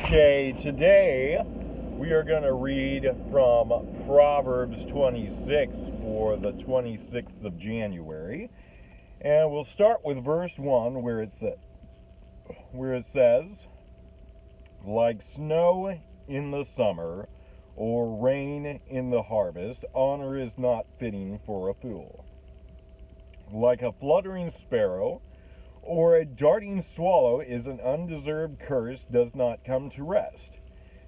Okay, today we are going to read from Proverbs 26 for the 26th of January. And we'll start with verse 1 where it says, "Like snow in the summer or rain in the harvest, honor is not fitting for a fool. Like a fluttering sparrow or a darting swallow is an undeserved curse does not come to rest.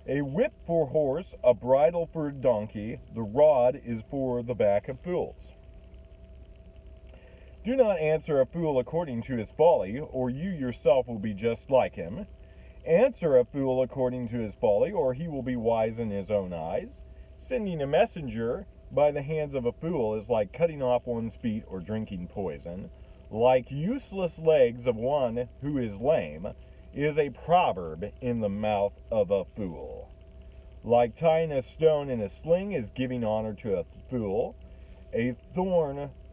A whip for horse, a bridle for donkey, the rod is for the back of fools. Do not answer a fool according to his folly, or you yourself will be just like him. Answer a fool according to his folly, or he will be wise in his own eyes. Sending a messenger by the hands of a fool is like cutting off one's feet or drinking poison. Like useless legs of one who is lame is a proverb in the mouth of a fool. Like tying a stone in a sling is giving honor to a fool.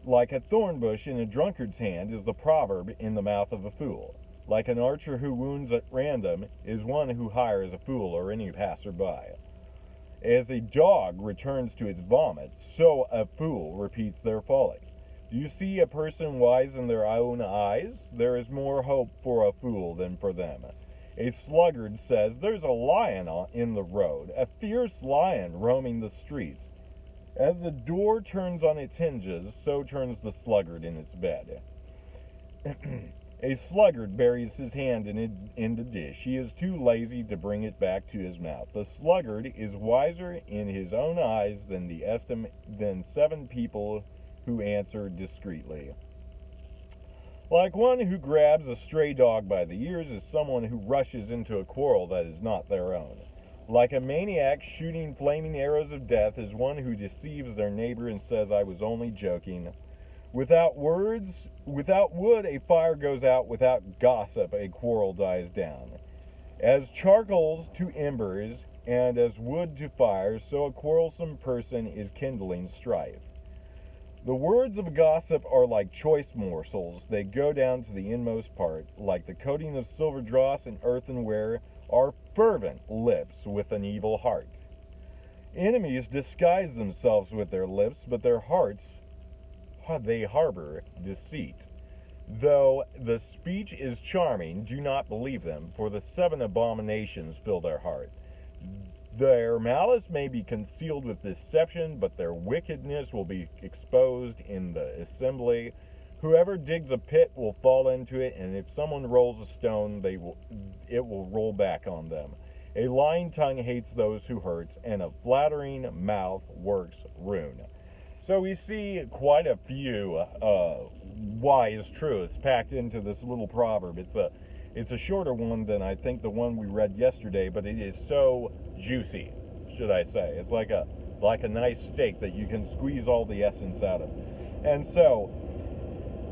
Like a thorn bush in a drunkard's hand is the proverb in the mouth of a fool. Like an archer who wounds at random is one who hires a fool or any passerby. As a dog returns to its vomit, so a fool repeats their folly. Do you see a person wise in their own eyes? There is more hope for a fool than for them. A sluggard says, there's a lion in the road, a fierce lion roaming the streets. As the door turns on its hinges, so turns the sluggard in its bed. A sluggard buries his hand in the dish. He is too lazy to bring it back to his mouth. The sluggard is wiser in his own eyes than 7 people who answer discreetly. Like one who grabs a stray dog by the ears is someone who rushes into a quarrel that is not their own. Like a maniac shooting flaming arrows of death is one who deceives their neighbor and says, I was only joking. Without wood, a fire goes out. Without gossip, a quarrel dies down. As charcoals to embers, and as wood to fire, so a quarrelsome person is kindling strife. The words of gossip are like choice morsels. They go down to the inmost part. Like the coating of silver dross and earthenware are fervent lips with an evil heart. Enemies disguise themselves with their lips, but their hearts, they harbor deceit. Though the speech is charming, do not believe them, for the 7 abominations fill their heart. Their malice may be concealed with deception, but their wickedness will be exposed in the assembly. Whoever digs a pit will fall into it, and if someone rolls a stone, it will roll back on them. A lying tongue hates those who hurts, and a flattering mouth works ruin. So we see quite a few wise truths packed into this little proverb. It's a shorter one than I think the one we read yesterday, but it is so juicy, should I say. It's like a nice steak that you can squeeze all the essence out of. And so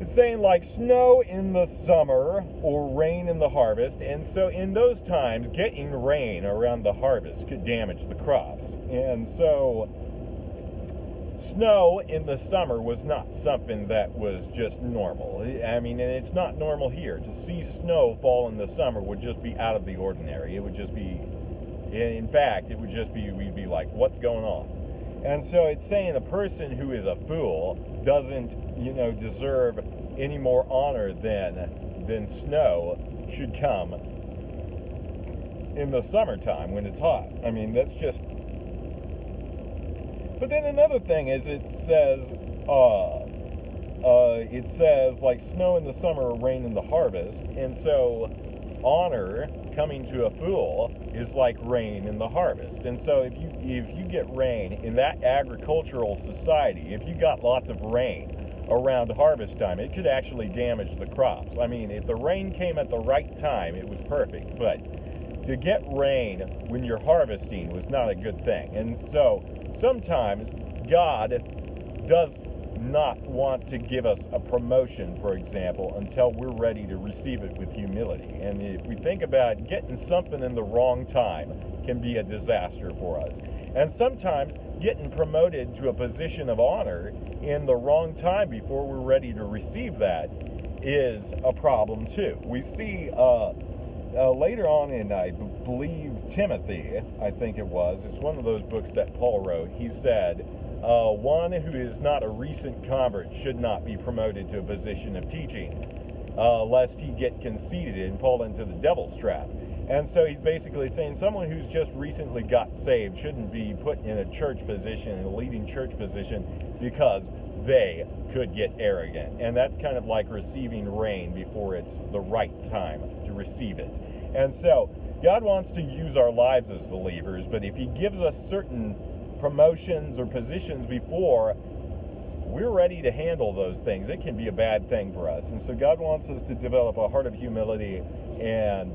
it's saying like snow in the summer or rain in the harvest. And so in those times, getting rain around the harvest could damage the crops. And so snow in the summer was not something that was just normal. I mean, and it's not normal here. To see snow fall in the summer would just be out of the ordinary. It would just be, in fact, it would just be, we'd be like, what's going on? And so it's saying a person who is a fool doesn't, deserve any more honor than snow should come in the summertime when it's hot. I mean, that's just. But then another thing is it says like snow in the summer or rain in the harvest. And so honor coming to a fool is like rain in the harvest. And so if you get rain in that agricultural society, if you got lots of rain around harvest time, it could actually damage the crops. I mean, if the rain came at the right time, it was perfect. But to get rain when you're harvesting was not a good thing. And so sometimes God does not want to give us a promotion, for example, until we're ready to receive it with humility. And if we think about getting something in the wrong time can be a disaster for us. And sometimes getting promoted to a position of honor in the wrong time before we're ready to receive that is a problem too. We see later on in, I believe, Timothy, I think it was, it's one of those books that Paul wrote, he said, one who is not a recent convert should not be promoted to a position of teaching, lest he get conceited and fall into the devil's trap. And so he's basically saying someone who's just recently got saved shouldn't be put in a church position, in a leading church position, because they could get arrogant. And that's kind of like receiving rain before it's the right time to receive it. And so God wants to use our lives as believers, but if he gives us certain promotions or positions before we're ready to handle those things, it can be a bad thing for us. And so God wants us to develop a heart of humility and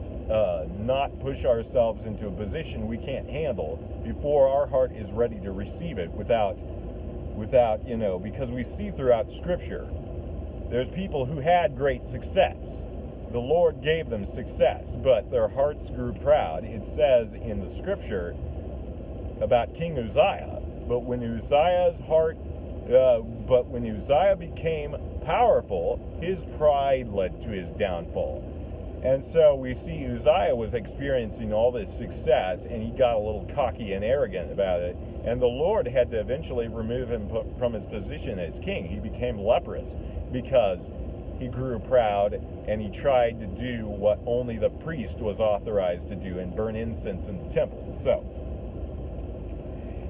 not push ourselves into a position we can't handle before our heart is ready to receive it without, because we see throughout Scripture, there's people who had great success. The Lord gave them success, but their hearts grew proud. It says in the Scripture about King Uzziah, but when Uzziah became powerful, his pride led to his downfall. And so we see Uzziah was experiencing all this success, and he got a little cocky and arrogant about it. And the Lord had to eventually remove him from his position as king. He became leprous because he grew proud, and he tried to do what only the priest was authorized to do and burn incense in the temple.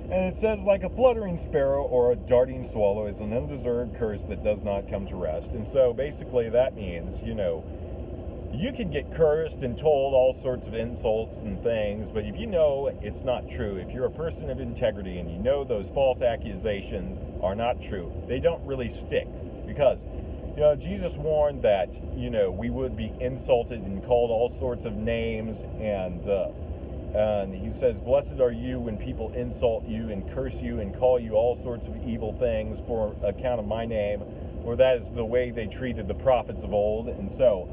And it says, like a fluttering sparrow or a darting swallow is an undeserved curse that does not come to rest. And so basically that means, you can get cursed and told all sorts of insults and things, but if you know it's not true, if you're a person of integrity and you know those false accusations are not true, they don't really stick. Because, Jesus warned that, we would be insulted and called all sorts of names, and he says, blessed are you when people insult you and curse you and call you all sorts of evil things for account of my name, for that is the way they treated the prophets of old. And so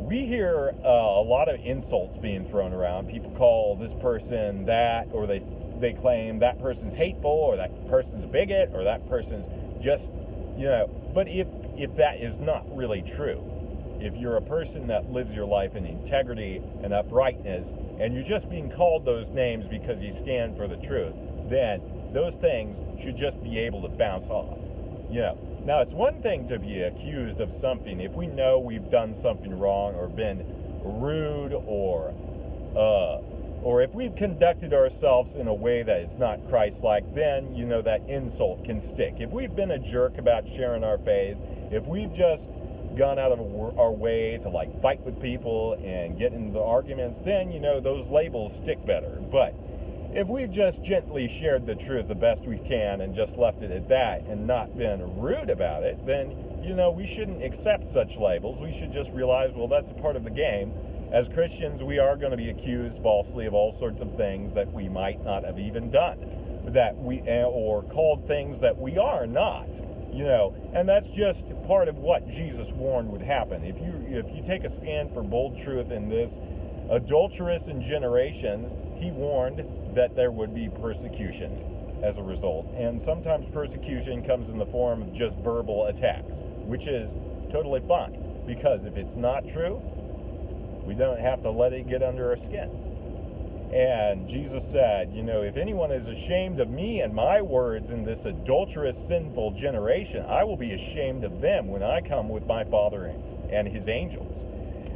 we hear a lot of insults being thrown around. People call this person that, or they claim that person's hateful, or that person's a bigot, or that person's just, but if that is not really true, if you're a person that lives your life in integrity and uprightness, and you're just being called those names because you stand for the truth, then those things should just be able to bounce off. Now, it's one thing to be accused of something if we know we've done something wrong or been rude, or if we've conducted ourselves in a way that is not Christ-like, then, that insult can stick. If we've been a jerk about sharing our faith, if we've just gone out of our way to fight with people and get into arguments, then those labels stick better. But if we've just gently shared the truth the best we can and just left it at that and not been rude about it, then we shouldn't accept such labels. We should just realize, well, that's a part of the game. As Christians, we are going to be accused falsely of all sorts of things that we might not have even done, or called things that we are not. And that's just part of what Jesus warned would happen. If you take a stand for bold truth in this adulterous generation, he warned that there would be persecution as a result. And sometimes persecution comes in the form of just verbal attacks, which is totally fine, because if it's not true, we don't have to let it get under our skin. And Jesus said, if anyone is ashamed of me and my words in this adulterous, sinful generation, I will be ashamed of them when I come with my Father and his angels.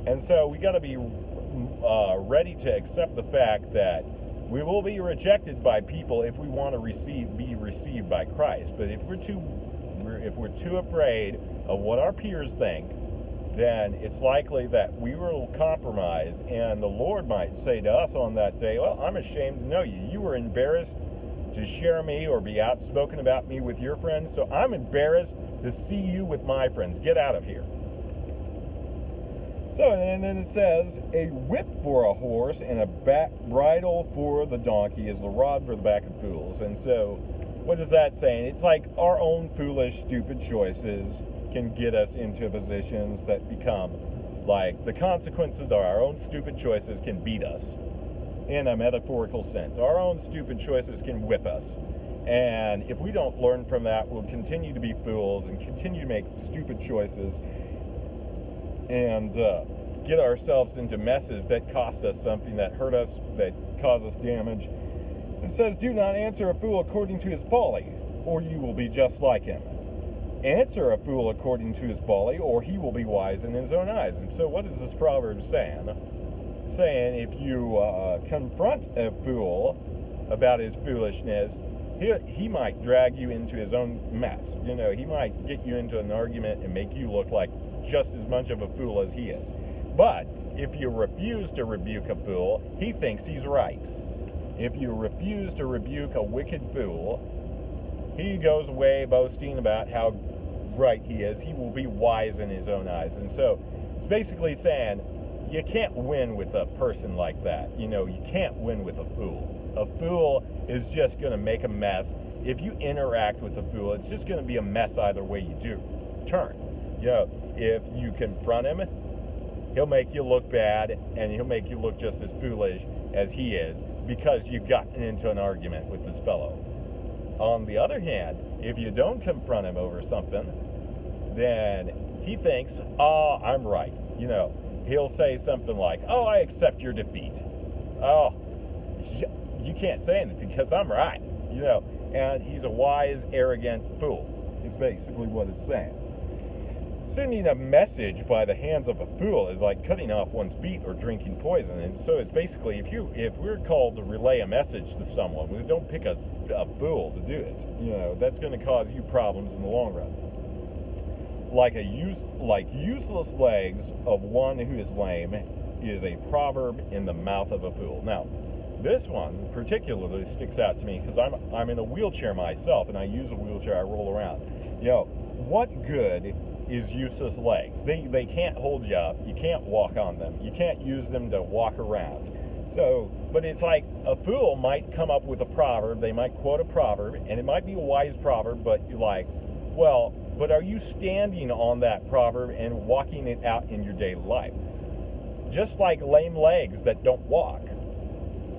And so we got to be ready to accept the fact that we will be rejected by people if we want to be received by Christ. But if we're too afraid of what our peers think, then it's likely that we will compromise, and the Lord might say to us on that day, well, I'm ashamed to know you. You were embarrassed to share me or be outspoken about me with your friends, so I'm embarrassed to see you with my friends. Get out of here. So, and then it says, a whip for a horse and a bridle for the donkey is the rod for the back of fools. And so, what is that saying? It's like our own foolish, stupid choices can get us into positions that become like the consequences of our own stupid choices can beat us in a metaphorical sense. Our own stupid choices can whip us. And if we don't learn from that, we'll continue to be fools and continue to make stupid choices and get ourselves into messes that cost us something, that hurt us, that cause us damage. It says, do not answer a fool according to his folly, or you will be just like him. Answer a fool according to his folly, or he will be wise in his own eyes. And so what is this proverb saying? Saying if you confront a fool about his foolishness, he might drag you into his own mess. You know, he might get you into an argument and make you look like just as much of a fool as he is. But if you refuse to rebuke a fool, he thinks he's right. If you refuse to rebuke a wicked fool, he goes away boasting about how right he is. He will be wise in his own eyes. And so it's basically saying you can't win with a person like that. You know, you can't win with a fool. A fool is just going to make a mess. If you interact with a fool, it's just going to be a mess either way you do. Turn. You know, if you confront him, he'll make you look bad, and he'll make you look just as foolish as he is because you've gotten into an argument with this fellow. On the other hand, if you don't confront him over something, then he thinks, oh, I'm right. You know, he'll say something like, oh, I accept your defeat. Oh, you can't say anything because I'm right. You know, and he's a wise, arrogant fool. It's basically what it's saying. Sending a message by the hands of a fool is like cutting off one's feet or drinking poison. And so it's basically, if we're called to relay a message to someone, we don't pick a fool to do it. You know, that's going to cause you problems in the long run. Like useless legs of one who is lame is a proverb in the mouth of a fool. Now, this one particularly sticks out to me because I'm in a wheelchair myself, and I use a wheelchair. I roll around. You know, what good is useless legs? They can't hold you up. You can't walk on them. You can't use them to walk around. So, but it's like a fool might come up with a proverb. They might quote a proverb, and it might be a wise proverb, but you're like, well, but are you standing on that proverb and walking it out in your daily life? Just like lame legs that don't walk.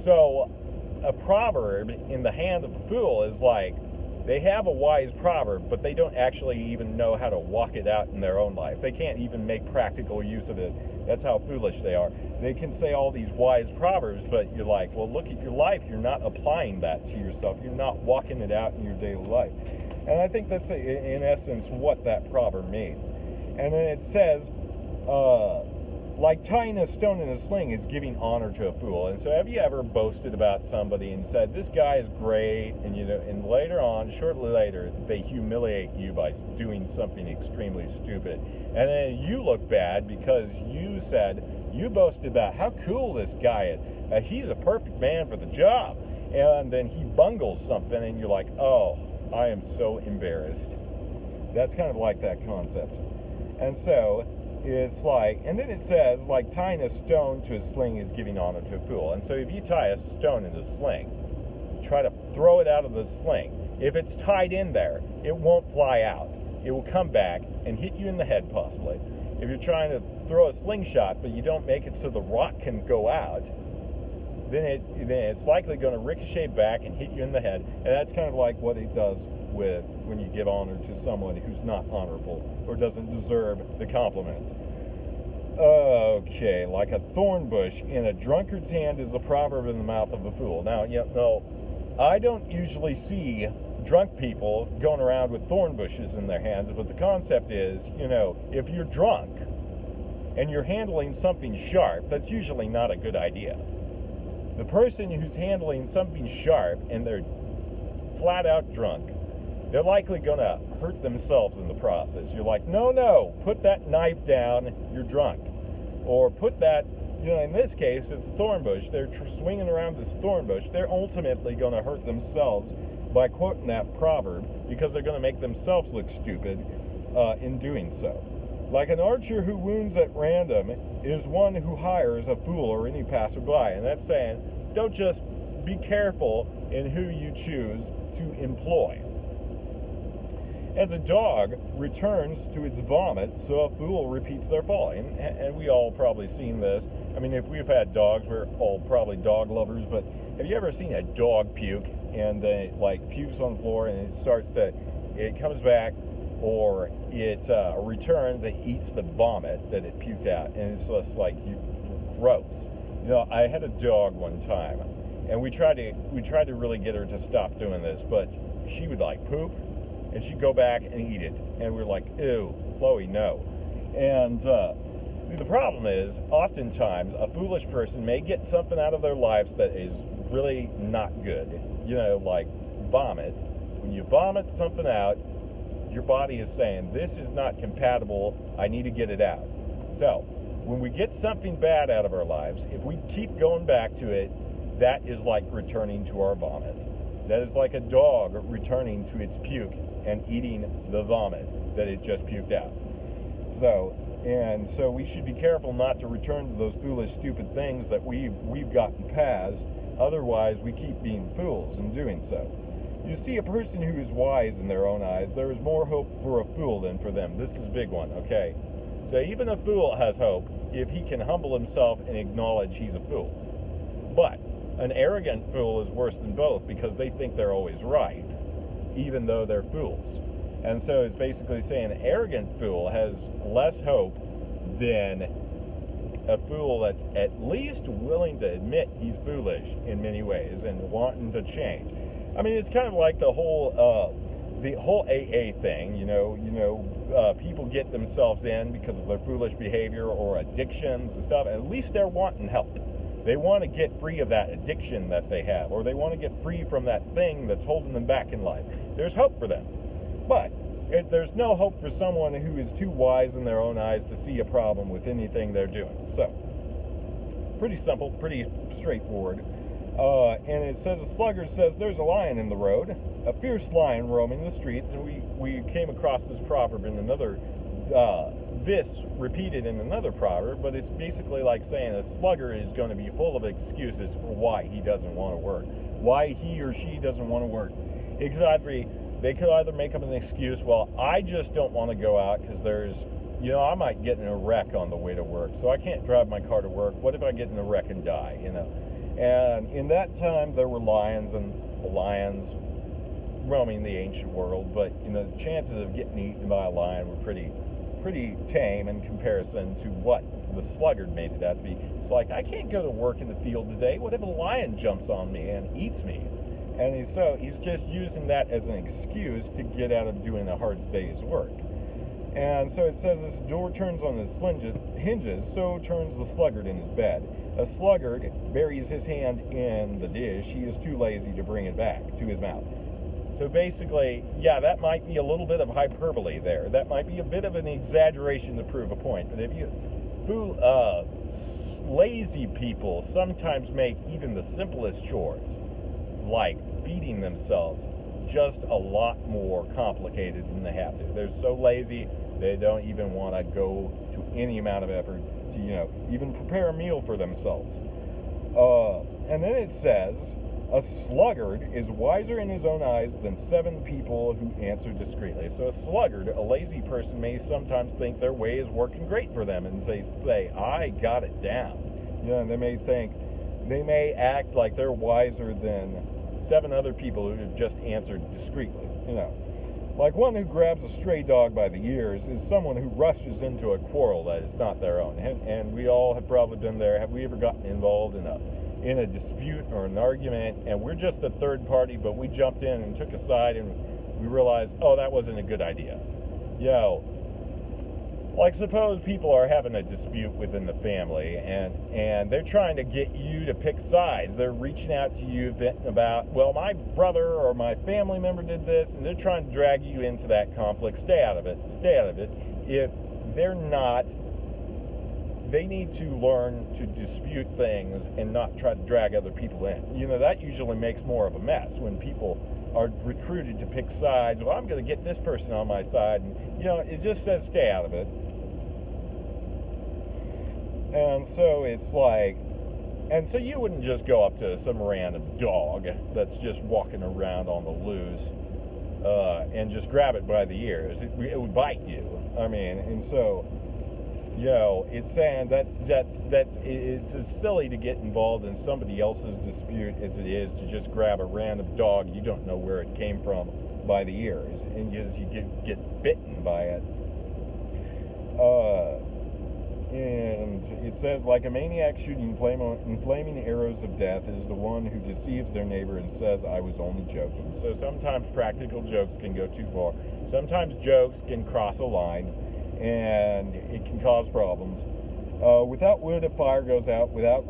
So a proverb in the hand of a fool is like they have a wise proverb, but they don't actually even know how to walk it out in their own life. They can't even make practical use of it. That's how foolish they are. They can say all these wise proverbs, but you're like, well, look at your life. You're not applying that to yourself. You're not walking it out in your daily life. And I think that's, in essence, what that proverb means. And then it says, like tying a stone in a sling is giving honor to a fool. And so have you ever boasted about somebody and said, this guy is great, and you know, and later on, shortly later, they humiliate you by doing something extremely stupid. And then you look bad because you boasted about how cool this guy is. He's a perfect man for the job. And then he bungles something, and you're like, oh, I am so embarrassed. That's kind of like that concept. And so it's like, and then it says, like tying a stone to a sling is giving honor to a fool. And so if you tie a stone in a sling, try to throw it out of the sling. If it's tied in there, it won't fly out. It will come back and hit you in the head possibly. If you're trying to throw a slingshot, but you don't make it so the rock can go out, then it's likely going to ricochet back and hit you in the head. And that's kind of like what it does with when you give honor to someone who's not honorable or doesn't deserve the compliment. Okay, like a thorn bush in a drunkard's hand is a proverb in the mouth of a fool. Now, I don't usually see drunk people going around with thorn bushes in their hands, but the concept is, if you're drunk and you're handling something sharp, that's usually not a good idea. The person who's handling something sharp and they're flat out drunk, they're likely going to hurt themselves in the process. You're like, no, put that knife down, you're drunk. Or put that, in this case, it's a thorn bush. They're swinging around this thorn bush. They're ultimately going to hurt themselves by quoting that proverb because they're going to make themselves look stupid in doing so. Like an archer who wounds at random is one who hires a fool or any passerby. And that's saying, don't just be careful in who you choose to employ. As a dog returns to its vomit, so a fool repeats their folly. And we all probably seen this. I mean, if we've had dogs, we're all probably dog lovers, but have you ever seen a dog puke and pukes on the floor and it comes back or it returns and eats the vomit that it puked out, and it's just like gross. I had a dog one time, and we tried to really get her to stop doing this, but she would like poop, and she'd go back and eat it, and we're like, ew, Chloe, no. And see, the problem is, oftentimes a foolish person may get something out of their lives that is really not good. Like vomit. When you vomit something out, your body is saying, this is not compatible, I need to get it out. So, when we get something bad out of our lives, if we keep going back to it, that is like returning to our vomit. That is like a dog returning to its puke and eating the vomit that it just puked out. So we should be careful not to return to those foolish, stupid things that we've gotten past. Otherwise, we keep being fools in doing so. You see, a person who is wise in their own eyes, there is more hope for a fool than for them. This is a big one, okay? So even a fool has hope if he can humble himself and acknowledge he's a fool. But an arrogant fool is worse than both, because they think they're always right, even though they're fools. And so it's basically saying an arrogant fool has less hope than a fool that's at least willing to admit he's foolish in many ways and wanting to change. I mean, it's kind of like the whole AA thing. People get themselves in because of their foolish behavior or addictions and stuff. At least they're wanting help. They want to get free of that addiction that they have, or they want to get free from that thing that's holding them back in life. There's hope for them. But there's no hope for someone who is too wise in their own eyes to see a problem with anything they're doing. So, pretty simple, pretty straightforward. And it says, a sluggard says, there's a lion in the road, a fierce lion roaming the streets. And we came across this proverb in another, this repeated in another proverb, but it's basically like saying a sluggard is going to be full of excuses for why he doesn't want to work, why he or she doesn't want to work. They could either make up an excuse, well, I just don't want to go out because there's, I might get in a wreck on the way to work, so I can't drive my car to work. What if I get in a wreck and die, And in that time, there were lions roaming the ancient world, but, the chances of getting eaten by a lion were pretty tame in comparison to what the sluggard made it out to be. It's like, I can't go to work in the field today. What if a lion jumps on me and eats me? And he's just using that as an excuse to get out of doing a hard day's work. And so it says, as the door turns on its hinges, so turns the sluggard in his bed. A sluggard buries his hand in the dish. He is too lazy to bring it back to his mouth. So basically, yeah, that might be a little bit of hyperbole there. That might be a bit of an exaggeration to prove a point. But if lazy people sometimes make even the simplest chores, like feeding themselves, just a lot more complicated than they have to. They're so lazy, they don't even want to go to any amount of effort to, even prepare a meal for themselves. And then it says, a sluggard is wiser in his own eyes than 7 people who answer discreetly. So a sluggard, a lazy person, may sometimes think their way is working great for them, and they say, I got it down. And they may act like they're wiser than 7 other people who have just answered discreetly. Like one who grabs a stray dog by the ears is someone who rushes into a quarrel that is not their own. And we all have probably been there. Have we ever gotten involved in a dispute or an argument, and we're just a third party, but we jumped in and took a side, and we realized, oh, that wasn't a good idea. Like suppose people are having a dispute within the family, and they're trying to get you to pick sides. They're reaching out to you about, well, my brother or my family member did this, and they're trying to drag you into that conflict. Stay out of it. If they're not, they need to learn to dispute things and not try to drag other people in. That usually makes more of a mess when people are recruited to pick sides. Well, I'm going to get this person on my side, and it just says stay out of it. And so it's like, and so you wouldn't just go up to some random dog that's just walking around on the loose and just grab it by the ears. It would bite you. And so, it's saying it's as silly to get involved in somebody else's dispute as it is to just grab a random dog you don't know where it came from, by the ears, and you get bitten by it. And it says, like a maniac shooting flaming arrows of death is the one who deceives their neighbor and says, I was only joking. So sometimes practical jokes can go too far. Sometimes jokes can cross a line, and it can cause problems. Without wood, a fire goes out. Without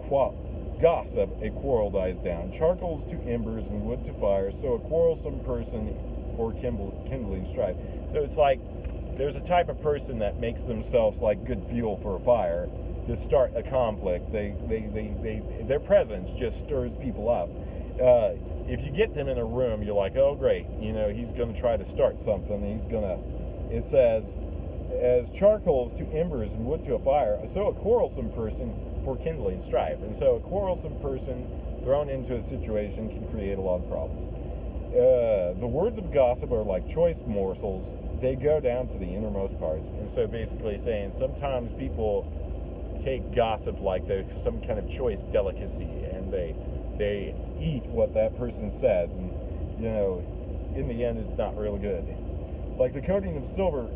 gossip, a quarrel dies down. Charcoal's to embers and wood to fire, so a quarrelsome person for kindling strife. So it's like there's a type of person that makes themselves like good fuel for a fire to start a conflict. Their presence just stirs people up. If you get them in a room, you're like, oh great, he's going to try to start something. It says, as charcoals to embers and wood to a fire, so a quarrelsome person for kindling strife. And so a quarrelsome person thrown into a situation can create a lot of problems. The words of gossip are like choice morsels. They go down to the innermost parts. And so basically saying sometimes people take gossip like they're some kind of choice delicacy, and they eat what that person says, and in the end it's not really good. Like a coating of silver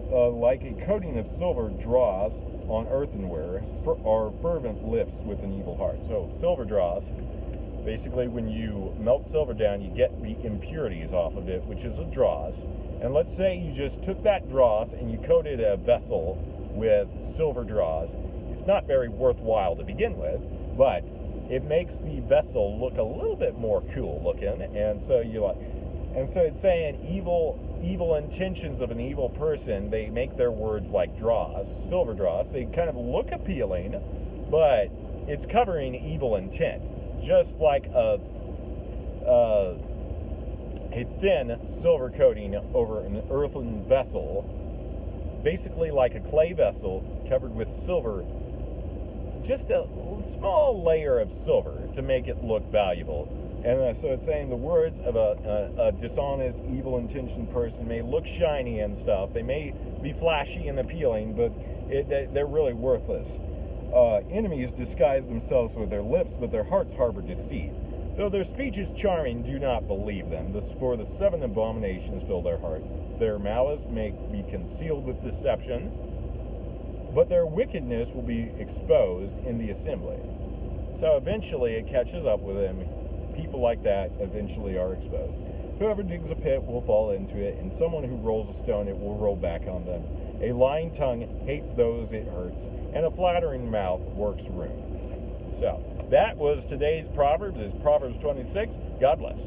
draws on earthenware are fervent lips with an evil heart. So silver draws. Basically, when you melt silver down, you get the impurities off of it, which is a dross. And let's say you just took that dross and you coated a vessel with silver dross. It's not very worthwhile to begin with, but it makes the vessel look a little bit more cool looking. And so it's saying evil intentions of an evil person, they make their words like dross, silver dross. They kind of look appealing, but it's covering evil intent. Just like a thin silver coating over an earthen vessel, basically like a clay vessel covered with silver, just a small layer of silver to make it look valuable. And so it's saying the words of a dishonest, evil-intentioned person may look shiny and stuff. They may be flashy and appealing, but they're really worthless. Enemies disguise themselves with their lips, but their hearts harbor deceit. Though their speech is charming, do not believe them. For the 7 abominations fill their hearts. Their malice may be concealed with deception, but their wickedness will be exposed in the assembly. So eventually it catches up with them. People like that eventually are exposed. Whoever digs a pit will fall into it, and someone who rolls a stone, it will roll back on them. A lying tongue hates those it hurts, and a flattering mouth works ruin. So, that was today's Proverbs. It's Proverbs 26. God bless.